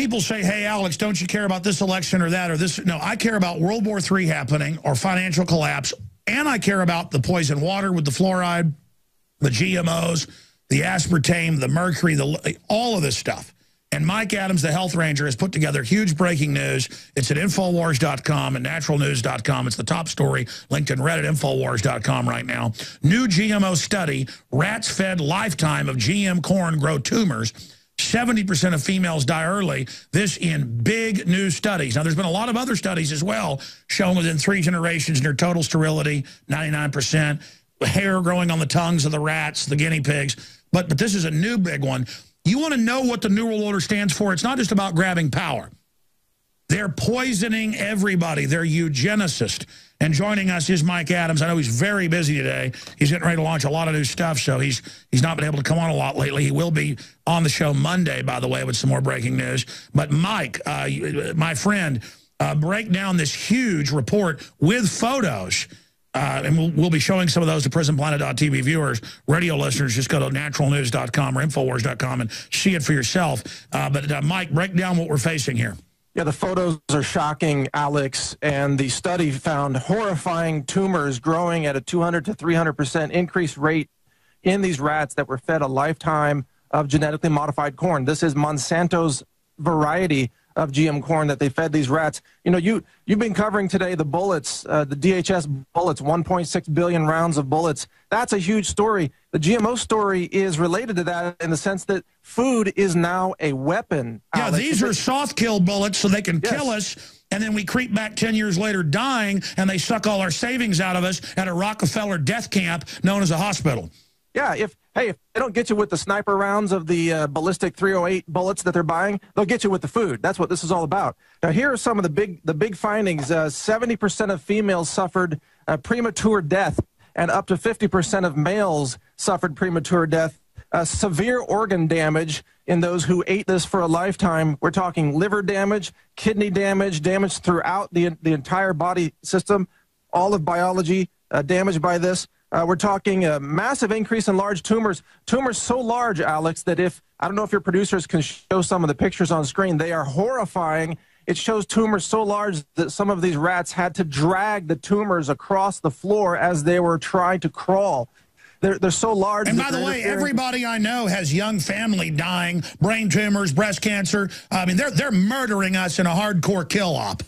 people say, hey, Alex, don't you care about this election or that or this? No, I care about World War III happening or financial collapse, and I care about the poison water with the fluoride, the GMOs, the aspartame, the mercury, all of this stuff. And Mike Adams, the health ranger, has put together huge breaking news. It's at Infowars.com and naturalnews.com. It's the top story, linked in Reddit, Infowars.com right now. New GMO study, rats fed lifetime of GM corn grow tumors. 70% of females die early. This in big new studies. Now, there's been a lot of other studies as well, showing within 3 generations near total sterility, 99%, hair growing on the tongues of the rats, the guinea pigs. But this is a new big one. You want to know what the New World Order stands for? It's not just about grabbing power. They're poisoning everybody. They're eugenicists. And joining us is Mike Adams. I know he's very busy today. He's getting ready to launch a lot of new stuff, so he's not been able to come on a lot lately. He will be on the show Monday, by the way, with some more breaking news. But Mike, my friend, break down this huge report with photos. And we'll be showing some of those to PrisonPlanet.tv viewers. Radio listeners, just go to naturalnews.com or Infowars.com and see it for yourself. But Mike, break down what we're facing here. Yeah, the photos are shocking, Alex, and the study found horrifying tumors growing at a 200 to 300% increased rate in these rats that were fed a lifetime of genetically modified corn. This is Monsanto's variety of GM corn that they fed these rats. You know, you've been covering today the bullets, the DHS bullets, 1.6 billion rounds of bullets. That's a huge story. The GMO story is related to that in the sense that food is now a weapon. Yeah, Alex. these are soft kill bullets so they can kill us, and then we creep back 10 years later dying, and they suck all our savings out of us at a Rockefeller death camp known as a hospital. Yeah, if they don't get you with the sniper rounds of the ballistic 308 bullets that they're buying, they'll get you with the food. That's what this is all about. Now, here are some of the big findings. 70% of females suffered premature death, and up to 50% of males suffered premature death. Severe organ damage in those who ate this for a lifetime. We're talking liver damage, kidney damage, damage throughout the entire body system, all of biology damaged by this. We're talking a massive increase in large tumors. Tumors so large, Alex, that I don't know if your producers can show some of the pictures on screen. They are horrifying. It shows tumors so large that some of these rats had to drag the tumors across the floor as they were trying to crawl. They're so large. And by the way, everybody I know has young family dying, brain tumors, breast cancer. I mean, they're murdering us in a hardcore kill-op.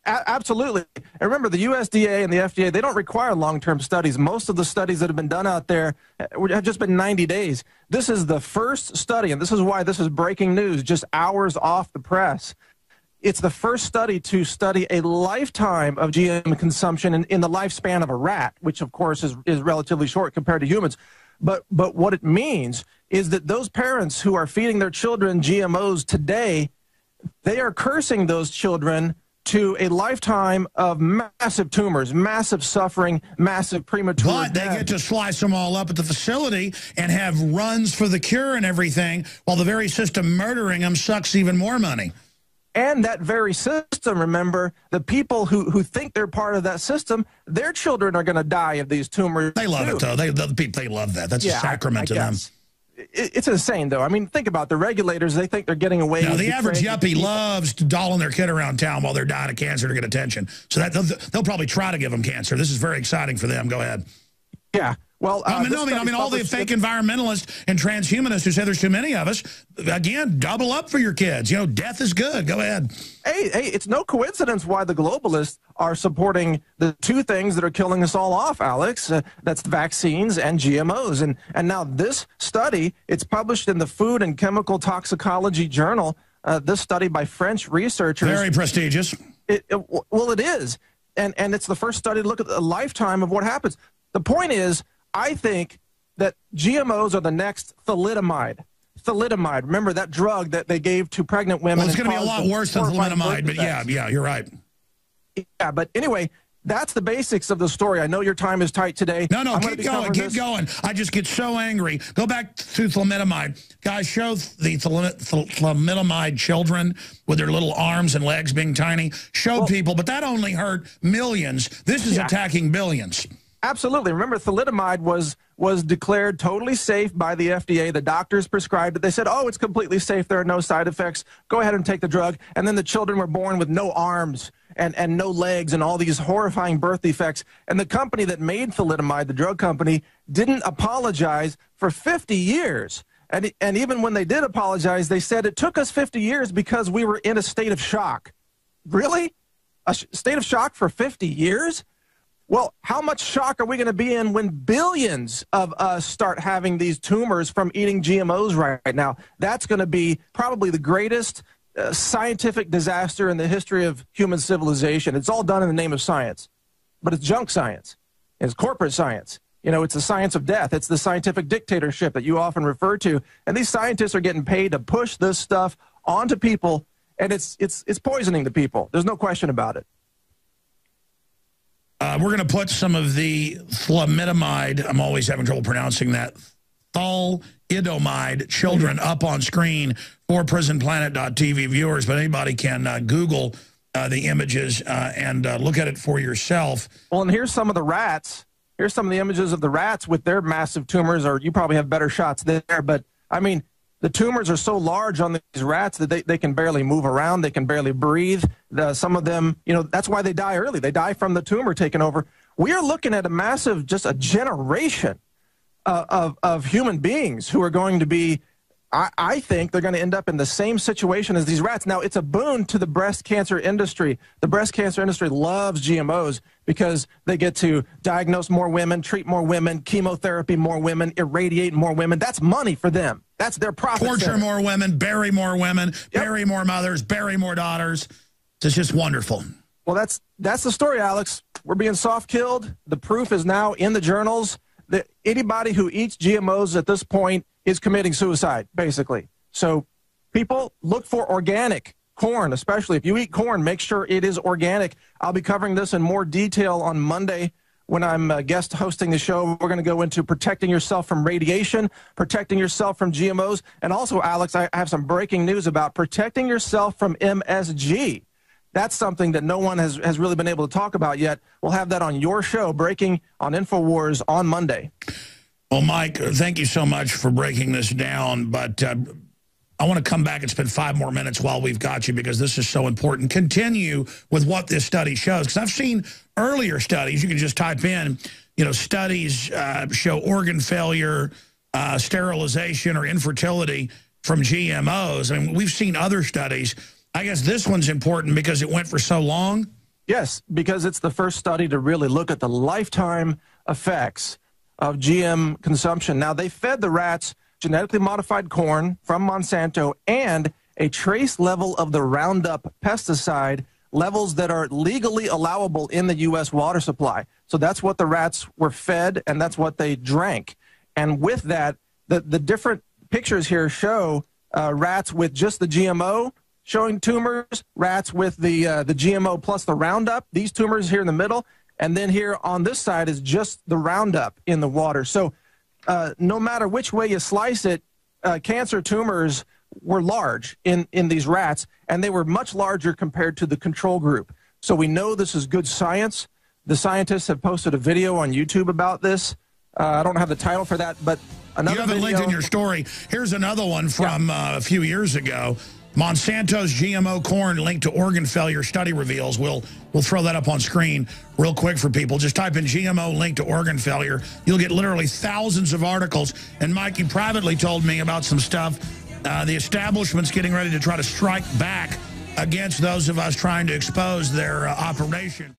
Absolutely. And remember, the USDA and the FDA, they don't require long-term studies. Most of the studies that have been done out there have just been 90 days. This is the first study, and this is why this is breaking news, just hours off the press. It's the first study to study a lifetime of GM consumption in the lifespan of a rat, which, of course, is relatively short compared to humans. But what it means is that those parents who are feeding their children GMOs today, they are cursing those children to a lifetime of massive tumors, massive suffering, massive premature But death. they get to slice them all up at the facility and have runs for the cure and everything, while the very system murdering them sucks even more money. And that very system, remember, the people who think they're part of that system, their children are going to die of these tumors. They love it, though. They love that. That's a sacrament to them. It's insane, though. I mean, think about the regulators. They think they're getting away with the average yuppie loves dolling their kid around town while they're dying of cancer to get attention. So they'll probably try to give them cancer. This is very exciting for them. Go ahead. Yeah. Well, I mean, all the fake environmentalists and transhumanists who say there's too many of us, again, double up for your kids. You know, death is good. Go ahead. Hey, it's no coincidence why the globalists are supporting the two things that are killing us all off, Alex. That's vaccines and GMOs. And now this study, it's published in the Food and Chemical Toxicology Journal, this study by French researchers. Very prestigious. Well, it is. And it's the first study to look at the lifetime of what happens. The point is, I think that GMOs are the next thalidomide. Thalidomide, remember that drug that they gave to pregnant women? Well, it's going to be a lot worse than thalidomide, but yeah, you're right. Yeah, but anyway, that's the basics of the story. I know your time is tight today. No, keep going. I just get so angry. Go back to thalidomide. Guys, show the thalidomide children with their little arms and legs being tiny. Show people, but that only hurt millions. This is attacking billions. Absolutely. Remember, thalidomide was declared totally safe by the FDA. The doctors prescribed it. They said, oh, it's completely safe. There are no side effects. Go ahead and take the drug. And then the children were born with no arms and no legs and all these horrifying birth defects. And the company that made thalidomide, the drug company, didn't apologize for 50 years. And even when they did apologize, they said it took us 50 years because we were in a state of shock. Really? A state of shock for 50 years? Well, how much shock are we going to be in when billions of us start having these tumors from eating GMOs right now? That's going to be probably the greatest scientific disaster in the history of human civilization. It's all done in the name of science, but it's junk science. It's corporate science. You know, it's the science of death. It's the scientific dictatorship that you often refer to. And these scientists are getting paid to push this stuff onto people, and it's poisoning the people. There's no question about it. We're going to put some of the thalidomide, I'm always having trouble pronouncing that, thalidomide children up on screen for prisonplanet.tv viewers, but anybody can Google the images and look at it for yourself. Well, and here's some of the rats. Here's some of the images of the rats with their massive tumors, or you probably have better shots there, but, I mean, the tumors are so large on these rats that they can barely move around. They can barely breathe. Some of them, you know, that's why they die early. They die from the tumor taking over. We are looking at a massive, just a generation of human beings who are going to be, I think they're going to end up in the same situation as these rats. Now, it's a boon to the breast cancer industry. The breast cancer industry loves GMOs because they get to diagnose more women, treat more women, chemotherapy more women, irradiate more women. That's money for them. That's their profit. Torture more women, bury more women, bury more mothers, bury more daughters. It's just wonderful. Well, that's the story, Alex. We're being soft-killed. The proof is now in the journals that anybody who eats GMOs at this point is committing suicide, basically. So people, look for organic corn, especially if you eat corn, make sure it is organic. I'll be covering this in more detail on Monday when I'm guest hosting the show. We're going to go into protecting yourself from radiation, protecting yourself from GMOs, and also, Alex, I have some breaking news about protecting yourself from MSG. That's something that no one has really been able to talk about yet. We'll have that on your show, breaking on InfoWars on Monday. Well, Mike, thank you so much for breaking this down, but I want to come back and spend 5 more minutes while we've got you because this is so important. Continue with what this study shows, because I've seen earlier studies. You can just type in, you know, studies show organ failure, sterilization, or infertility from GMOs. I mean, we've seen other studies. I guess this one's important because it went for so long. Yes, because it's the first study to really look at the lifetime effects of GM consumption. Now, they fed the rats genetically modified corn from Monsanto and a trace level of the Roundup pesticide, levels that are legally allowable in the U.S. water supply. So that's what the rats were fed, and that's what they drank. And with that, the different pictures here show rats with just the GMO showing tumors, rats with the GMO plus the Roundup, these tumors here in the middle, and then here on this side is just the Roundup in the water. So no matter which way you slice it, cancer tumors were large in these rats, and they were much larger compared to the control group. So we know this is good science. The scientists have posted a video on YouTube about this. I don't have the title for that, but another video. You have it linked in your story. Here's another one from a few years ago. Monsanto's GMO corn linked to organ failure study reveals. We'll throw that up on screen real quick for people. Just type in GMO linked to organ failure. You'll get literally thousands of articles. And Mike, you privately told me about some stuff. The establishment's getting ready to try to strike back against those of us trying to expose their operation.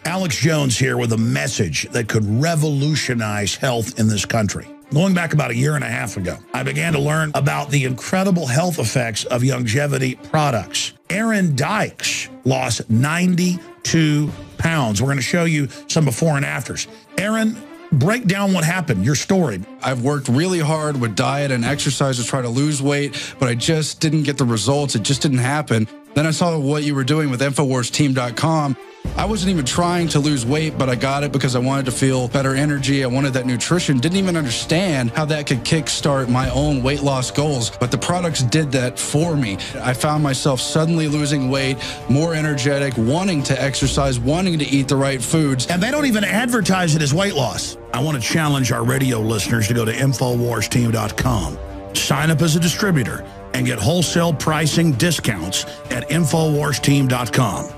Alex Jones here with a message that could revolutionize health in this country. Going back about 1.5 years ago, I began to learn about the incredible health effects of longevity products. Aaron Dykes lost 92 pounds. We're going to show you some before and afters. Aaron, break down what happened, your story. I've worked really hard with diet and exercise to try to lose weight, but I just didn't get the results. It just didn't happen. Then I saw what you were doing with InfoWarsTeam.com. I wasn't even trying to lose weight, but I got it because I wanted to feel better energy. I wanted that nutrition. Didn't even understand how that could kickstart my own weight loss goals. But the products did that for me. I found myself suddenly losing weight, more energetic, wanting to exercise, wanting to eat the right foods. And they don't even advertise it as weight loss. I want to challenge our radio listeners to go to InfoWarsTeam.com, sign up as a distributor, and get wholesale pricing discounts at InfoWarsTeam.com.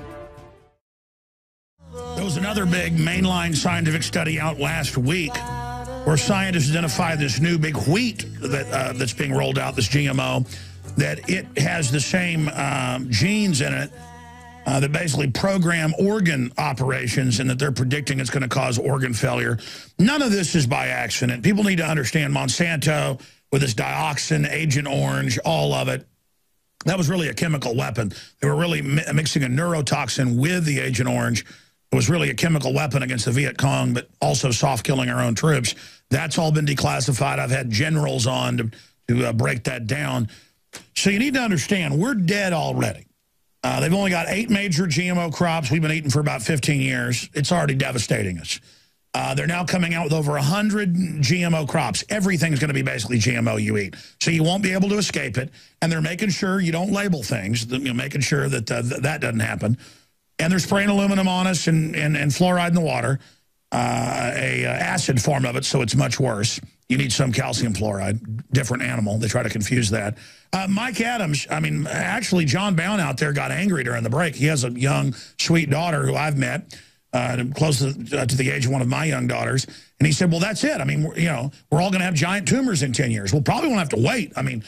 There was another big mainline scientific study out last week where scientists identify this new big wheat that's being rolled out, this GMO, that it has the same genes in it that basically program organ operations, and that they're predicting it's going to cause organ failure. None of this is by accident. People need to understand Monsanto with its dioxin, Agent Orange, all of it. That was really a chemical weapon. They were really mixing a neurotoxin with the Agent Orange. It was really a chemical weapon against the Viet Cong, but also soft-killing our own troops. That's all been declassified. I've had generals on to break that down. So you need to understand, we're dead already. They've only got 8 major GMO crops we've been eating for about 15 years. It's already devastating us. They're now coming out with over 100 GMO crops. Everything's going to be basically GMO you eat. So you won't be able to escape it. And they're making sure you don't label things, making sure that that doesn't happen. And they're spraying aluminum on us and fluoride in the water, acid form of it, so it's much worse. You need some calcium fluoride, different animal. They try to confuse that. Mike Adams, I mean, actually, John Bound out there got angry during the break. He has a young, sweet daughter who I've met, close to the age of one of my young daughters. And he said, well, that's it. I mean, we're all going to have giant tumors in 10 years. We'll probably won't have to wait. I mean,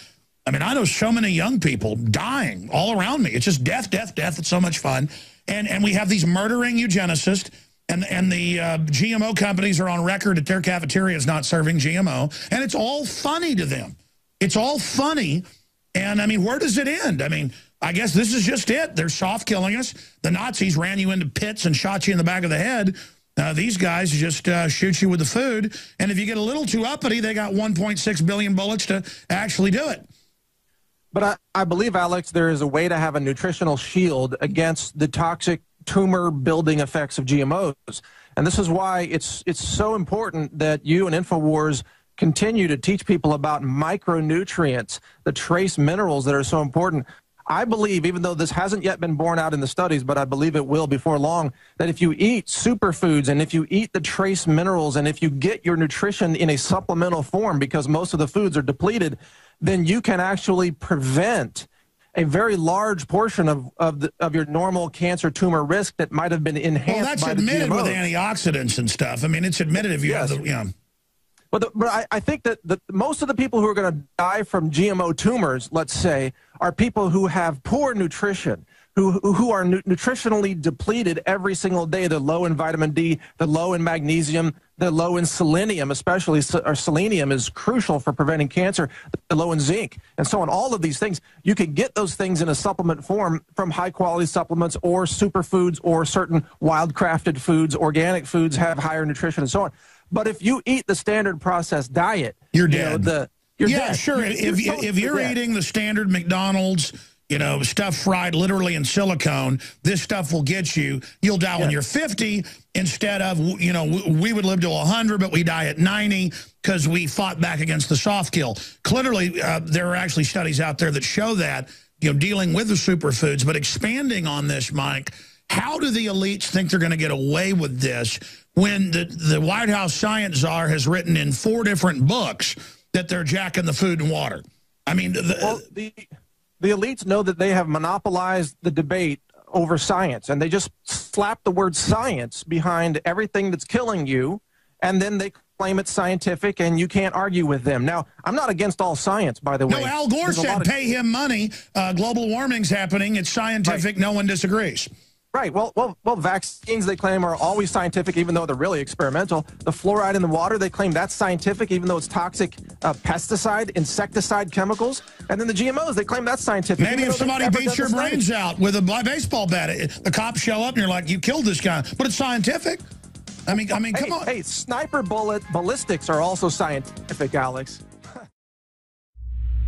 I know so many young people dying all around me. It's just death, death, death. It's so much fun. And we have these murdering eugenicists, and the GMO companies are on record at their cafeterias not serving GMO. And it's all funny to them. It's all funny. And, I mean, where does it end? I mean, I guess this is just it. They're soft-killing us. The Nazis ran you into pits and shot you in the back of the head. These guys just shoot you with the food. And if you get a little too uppity, they got 1.6 billion bullets to actually do it. But I believe, Alex, there is a way to have a nutritional shield against the toxic tumor-building effects of GMOs. And this is why it's so important that you and InfoWars continue to teach people about micronutrients, the trace minerals that are so important. I believe, even though this hasn't yet been borne out in the studies, but I believe it will before long, that if you eat superfoods and if you eat the trace minerals and if you get your nutrition in a supplemental form, because most of the foods are depleted, then you can actually prevent a very large portion of your normal cancer tumor risk that might have been enhanced. Well, that's admitted with antioxidants and stuff. I mean, it's admitted if you have the, But I think that most of the people who are going to die from GMO tumors, let's say, are people who have poor nutrition, who are nutritionally depleted every single day. They're low in vitamin D, they're low in magnesium, they're low in selenium, especially selenium is crucial for preventing cancer. They're low in zinc, and so on. All of these things, you can get those things in a supplement form from high-quality supplements or superfoods or certain wild-crafted foods. Organic foods have higher nutrition and so on. But if you eat the standard processed diet, you're dead. You're dead. Sure. If you're eating the standard McDonald's, stuff fried literally in silicone, this stuff will get you. You'll die when you're 50 instead of, we would live to 100, but we die at 90 because we fought back against the soft kill. Clearly, there are actually studies out there that show that, dealing with the superfoods. But expanding on this, Mike, how do the elites think they're going to get away with this when the White House science czar has written in 4 different books that they're jacking the food and water? I mean, the elites know that they have monopolized the debate over science, and they just slap the word science behind everything that's killing you, and then they claim it's scientific, and you can't argue with them. Now, I'm not against all science, by the way. No, Al Gore said pay him money. Global warming's happening. It's scientific. Right. No one disagrees. Right. Well, vaccines, they claim, are always scientific, even though they're really experimental. The fluoride in the water, they claim that's scientific, even though it's toxic pesticide, insecticide chemicals. And then the GMOs, they claim that's scientific. Maybe if somebody beats your brains out with a baseball bat, the cops show up and you're like, you killed this guy. But it's scientific. I mean, come on. Hey, sniper bullet ballistics are also scientific, Alex.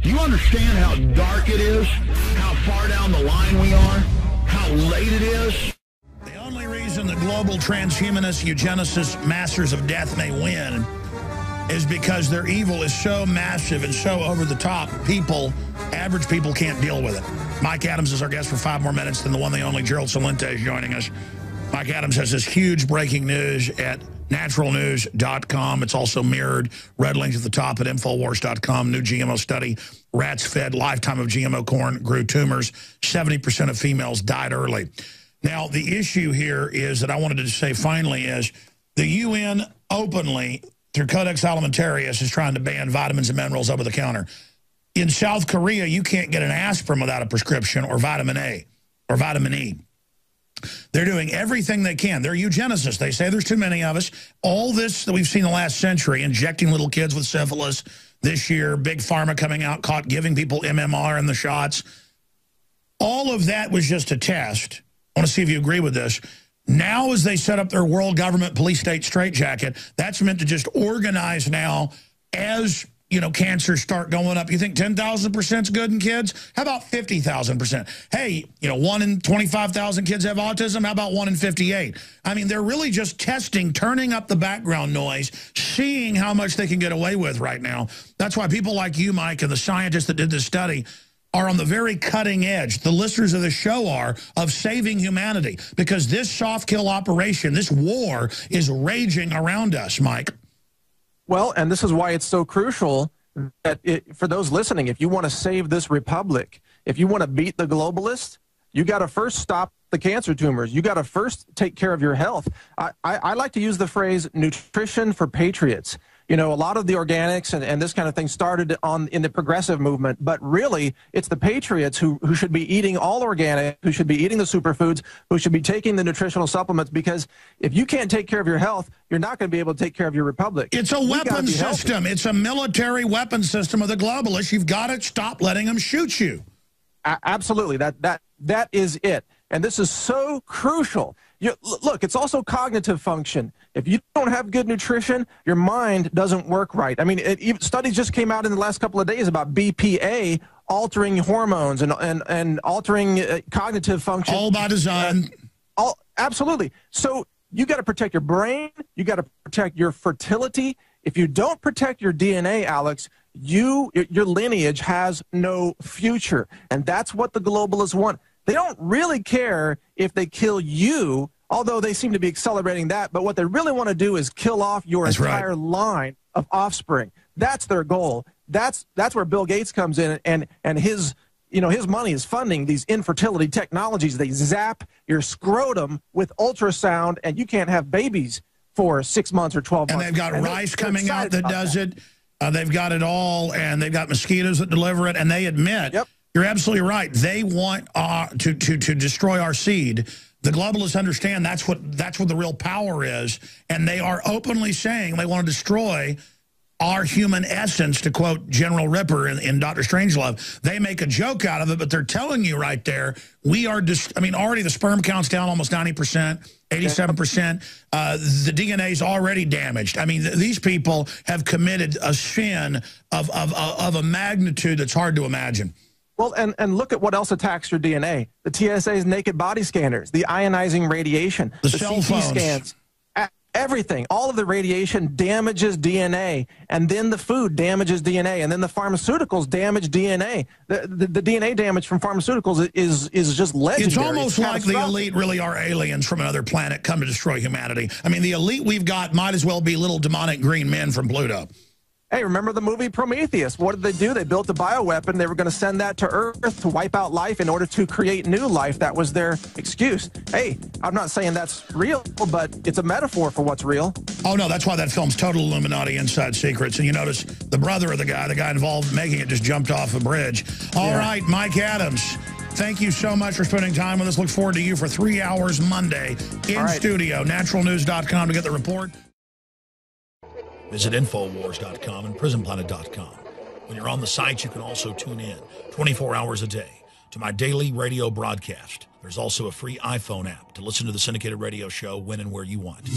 You understand how dark it is? How far down the line we are? How late it is? The only reason reason the global transhumanists, eugenicists, masters of death may win is because their evil is so massive and so over the top, average people can't deal with it. Mike Adams is our guest for 5 more minutes, then the one, the only Gerald Celente is joining us. Mike Adams has this huge breaking news at naturalnews.com. It's also mirrored, red link at the top at Infowars.com. New GMO study, rats fed lifetime of GMO corn grew tumors. 70% of females died early. Now, the issue here is that I wanted to say finally is the UN openly, through Codex Alimentarius, is trying to ban vitamins and minerals over the counter. In South Korea, you can't get an aspirin without a prescription or vitamin A or vitamin E. They're doing everything they can. They're eugenicists. They say there's too many of us. All this that we've seen the last century, injecting little kids with syphilis, this year, Big Pharma coming out, caught giving people MMR in the shots. All of that was just a test. I want to see if you agree with this. Now, as they set up their world government police state straitjacket, that's meant to just organize now as, you know, cancers start going up. You think 10,000% is good in kids? How about 50,000%? Hey, you know, 1 in 25,000 kids have autism. How about 1 in 58? I mean, they're really just testing, turning up the background noise, seeing how much they can get away with right now. That's why people like you, Mike, and the scientists that did this study are on the very cutting edge. The listeners of the show are of saving humanity, because this soft kill operation, this war is raging around us, Mike. Well, and this is why it's so crucial that for those listening, if you want to save this republic, if you want to beat the globalists, you got to first stop the cancer tumors. You got to first take care of your health. I like to use the phrase nutrition for patriots. You know, a lot of the organics and this kind of thing started in the progressive movement, but really it's the patriots who should be eating all organic, who should be eating the superfoods, who should be taking the nutritional supplements, because if you can't take care of your health, you're not going to be able to take care of your republic. It's a weapon system. It's a military weapon system of the globalists. You've got to stop letting them shoot you. Absolutely. That is it. And this is so crucial. Look, it's also cognitive function. If you don't have good nutrition, your mind doesn't work right. I mean, studies just came out in the last couple of days about BPA altering hormones and altering cognitive function. All by design. Absolutely. So you got to protect your brain. You got to protect your fertility. If you don't protect your DNA, Alex, your lineage has no future. And that's what the globalists want. They don't really care if they kill you, although they seem to be accelerating that. But what they really want to do is kill off your entire line of offspring. That's their goal. That's where Bill Gates comes in, and his money is funding these infertility technologies. They zap your scrotum with ultrasound, and you can't have babies for 6 months or 12 months. And they've got rice coming out that does it. They've got it all, and they've got mosquitoes that deliver it, and they admit. Yep. You're absolutely right. They want to destroy our seed. The globalists understand that's what the real power is, and they are openly saying they want to destroy our human essence, to quote General Ripper in Dr. Strangelove. They make a joke out of it, but they're telling you right there, we are I mean, already the sperm count's down almost 90%, 87%. The DNA is already damaged. I mean, these people have committed a sin of a magnitude that's hard to imagine. Well, and look at what else attacks your DNA. The TSA's naked body scanners, the ionizing radiation, the cell CT phones. scans, everything. All of the radiation damages DNA, and then the food damages DNA, and then the pharmaceuticals damage DNA. The DNA damage from pharmaceuticals is just legendary. It's almost like the elite really are aliens from another planet come to destroy humanity. I mean, the elite we've got might as well be little demonic green men from Pluto. Hey, remember the movie Prometheus? What did they do? They built a bioweapon. They were going to send that to Earth to wipe out life in order to create new life. That was their excuse. Hey, I'm not saying that's real, but it's a metaphor for what's real. Oh, no, that's why that film's total Illuminati inside secrets. And you notice the brother of the guy involved making it, just jumped off a bridge. All right, Mike Adams, thank you so much for spending time with us. Look forward to you for 3 hours Monday in studio. Naturalnews.com to get the report. Visit Infowars.com and PrisonPlanet.com. When you're on the site, you can also tune in 24 hours a day to my daily radio broadcast. There's also a free iPhone app to listen to the syndicated radio show when and where you want.